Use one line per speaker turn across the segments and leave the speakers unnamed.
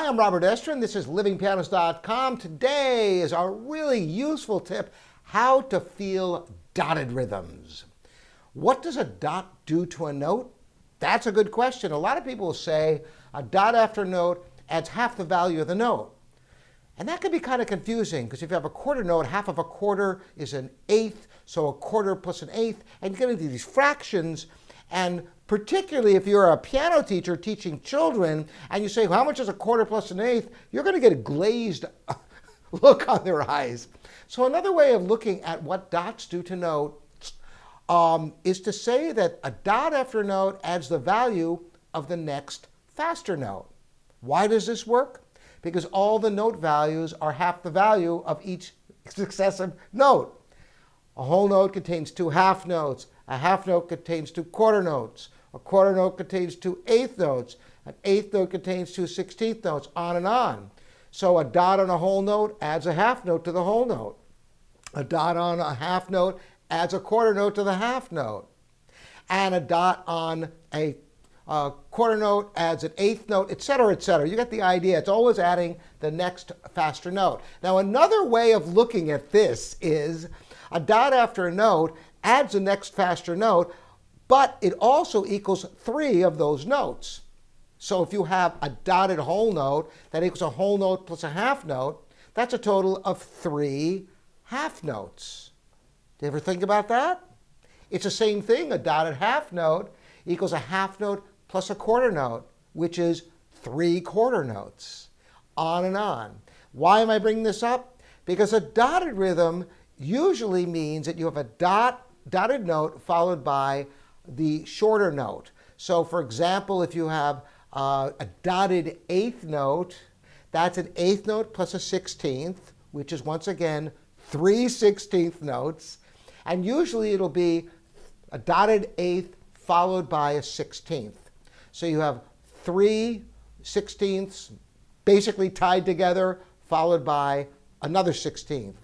I'm Robert Estrin. This is livingpianos.com. Today is our really useful tip, how to feel dotted rhythms. What does a dot do to a note? That's a good question. A lot of people will say a dot after a note adds half the value of the note. And that can be kind of confusing because if you have a quarter note, half of a quarter is an eighth, so a quarter plus an eighth, and you get into these fractions. And particularly if you're a piano teacher teaching children and you say, how much is a quarter plus an eighth? You're going to get a glazed look on their eyes. So another way of looking at what dots do to notes is to say that a dot after a note adds the value of the next faster note. Why does this work? Because all the note values are half the value of each successive note. A whole note contains two half notes. A half note contains two quarter notes. A quarter note contains two eighth notes. An eighth note contains two 16th notes, on and on. So a dot on a whole note adds a half note to the whole note. A dot on a half note adds a quarter note to the half note. And a dot on a quarter note adds an eighth note, etc., etc. You get the idea. It's always adding the next faster note. Now, another way of looking at this is a dot after a note adds the next faster note, but it also equals three of those notes. So if you have a dotted whole note that equals a whole note plus a half note, that's a total of three half notes. Do you ever think about that? It's the same thing. A dotted half note equals a half note plus a quarter note, which is three quarter notes, on and on. Why am I bringing this up? Because a dotted rhythm usually means that you have a dotted note followed by the shorter note. So for example, if you have a dotted eighth note, that's an eighth note plus a 16th, which is once again three 16th notes. And usually it'll be a dotted eighth followed by a 16th. So you have three 16ths basically tied together, followed by another 16th.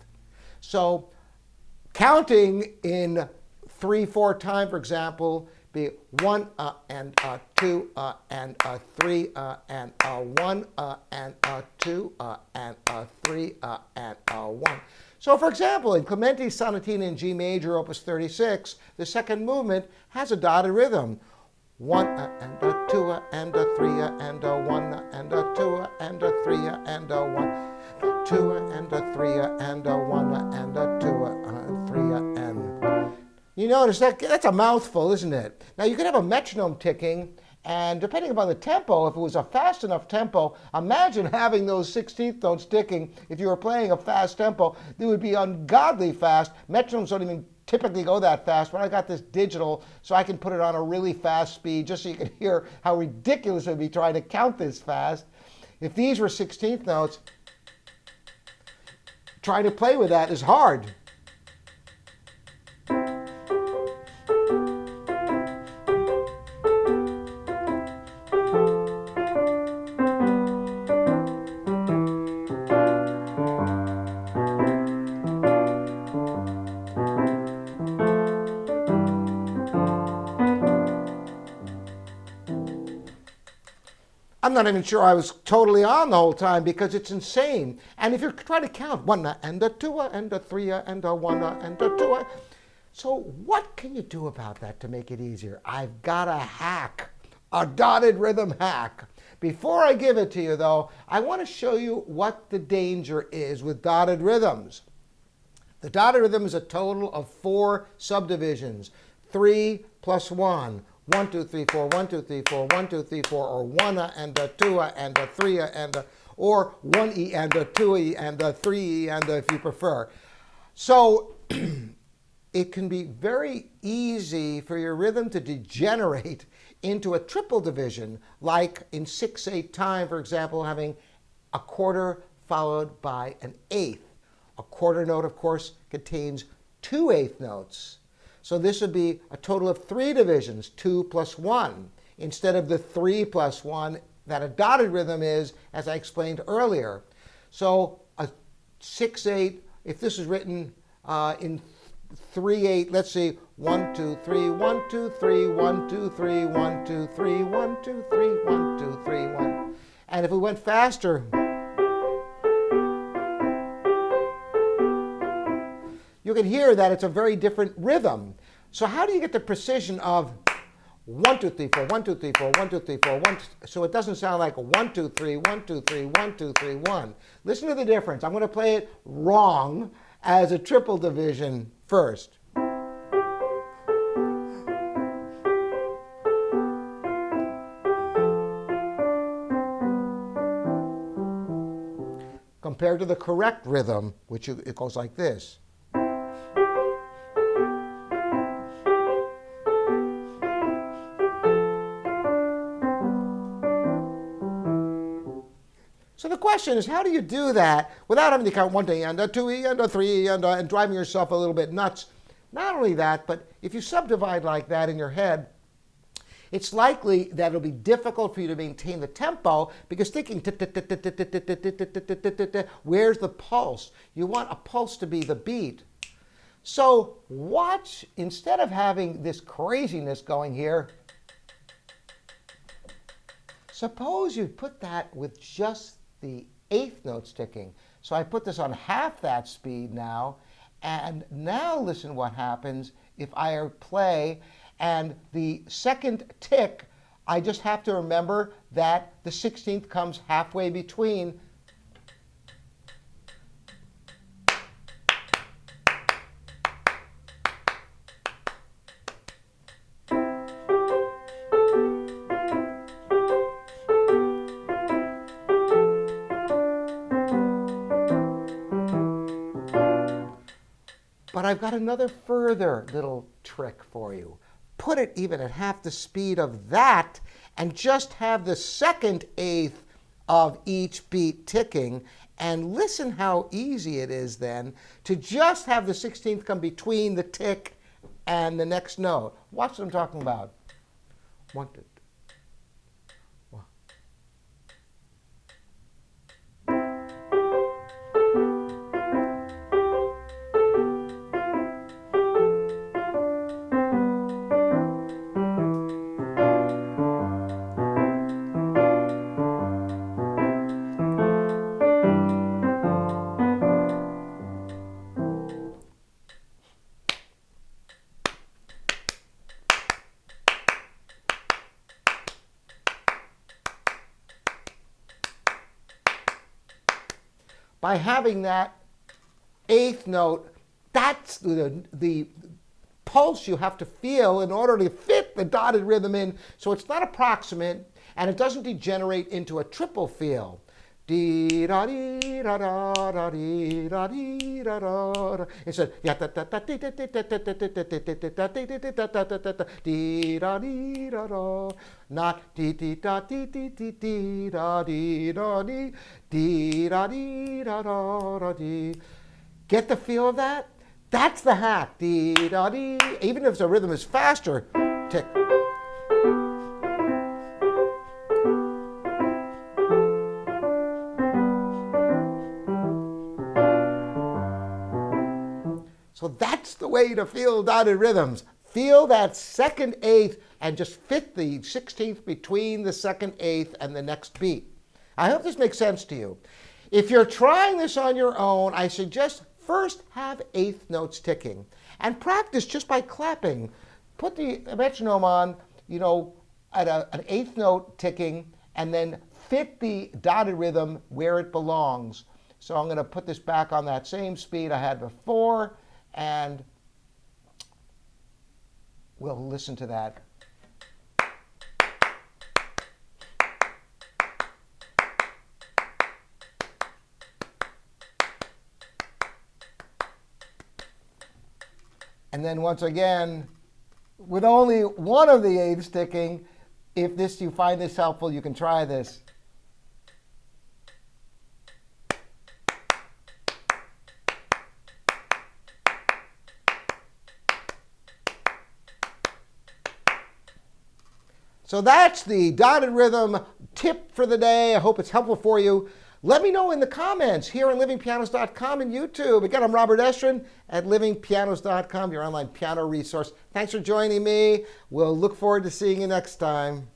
So counting in 3/4 time, for example, be 1 and 2 and 3 and 1 and 2 and 3 and 1. So for example, in Clementi's Sonatina in G major, opus 36, the second movement has a dotted rhythm. 1 and 2 and 3 and 1 and 2 and 3 and 1. 2 and 3 and 1 and 2 and 3 and... You notice that's a mouthful, isn't it? Now you could have a metronome ticking, and depending upon the tempo, if it was a fast enough tempo, imagine having those 16th notes ticking. If you were playing a fast tempo, they would be ungodly fast. Metronomes don't even typically go that fast, but I got this digital, so I can put it on a really fast speed just so you can hear how ridiculous it would be trying to count this fast. If these were 16th notes, trying to play with that is hard. I'm not even sure I was totally on the whole time because it's insane. And if you're trying to count 1 and 2 and 3 and 1 and 2. So what can you do about that to make it easier? I've got a hack, a dotted rhythm hack. Before I give it to you though, I want to show you what the danger is with dotted rhythms. The dotted rhythm is a total of 4 subdivisions, 3 plus 1. 1, 2, 3, 4, 1, 2, 3, 4, 1, 2, 3, 4, or 1 and 2 and 3 and or 1E and 2E and 3E and if you prefer. So it can be very easy for your rhythm to degenerate into a triple division, like in 6/8 time, for example, having a quarter followed by an eighth. A quarter note, of course, contains 2 eighth notes. So this would be a total of 3 divisions, 2 plus 1, instead of the 3 plus 1 that a dotted rhythm is, as I explained earlier. So a 6/8, if this is written in 3/8, let's see, 1, 2, 3, 1, 2, 3, 1, 2, 3, 1, 2, 3, 1, 2, 3, 1, 2, 3, 1. And if we went faster, you can hear that it's a very different rhythm. So how do you get the precision of 1, 2, 3, 4, 1, 2, 3, 4, 1, 2, 3, 4, 1, so it doesn't sound like 1, 2, 3, 1, 2, 3, 1, 2, 3, 1. Listen to the difference. I'm going to play it wrong as a triple division first. Compared to the correct rhythm, which it goes like this. So the question is, how do you do that without having to count 1 to and 2 and 3 and driving yourself a little bit nuts? Not only that, but if you subdivide like that in your head, it's likely that it'll be difficult for you to maintain the tempo because thinking, where's the pulse? You want a pulse to be the beat. So watch, instead of having this craziness going here, suppose you put that with just the 8th note sticking. So I put this on half that speed now, and now listen what happens if I play, and the second tick, I just have to remember that the 16th comes halfway between. But I've got another further little trick for you. Put it even at half the speed of that and just have the second 8th of each beat ticking, and listen how easy it is then to just have the 16th come between the tick and the next note. Watch what I'm talking about. 1, 2, 1. By having that 8th note, that's the pulse you have to feel in order to fit the dotted rhythm in, so it's not approximate and it doesn't degenerate into a triple feel. Dee da dee da da da dee da dee da da. Instead, yeah da da da dee da dee da da da da da dee da dee da da. Not dee dee da dee dee dee dee da dee da dee dee da dee da da da dee. Get the feel of that? That's the hack. Dee da dee. Even if the rhythm is faster, tick. So that's the way to feel dotted rhythms. Feel that second 8th and just fit the 16th between the second 8th and the next beat. I hope this makes sense to you. If you're trying this on your own, I suggest first have 8th notes ticking and practice just by clapping. Put the metronome on, at an 8th note ticking, and then fit the dotted rhythm where it belongs. So I'm going to put this back on that same speed I had before, and we'll listen to that. And then once again, with only one of the 8ths sticking, if you find this helpful, you can try this. So that's the dotted rhythm tip for the day. I hope it's helpful for you. Let me know in the comments here on livingpianos.com and YouTube. Again, I'm Robert Estrin at livingpianos.com, your online piano resource. Thanks for joining me. We'll look forward to seeing you next time.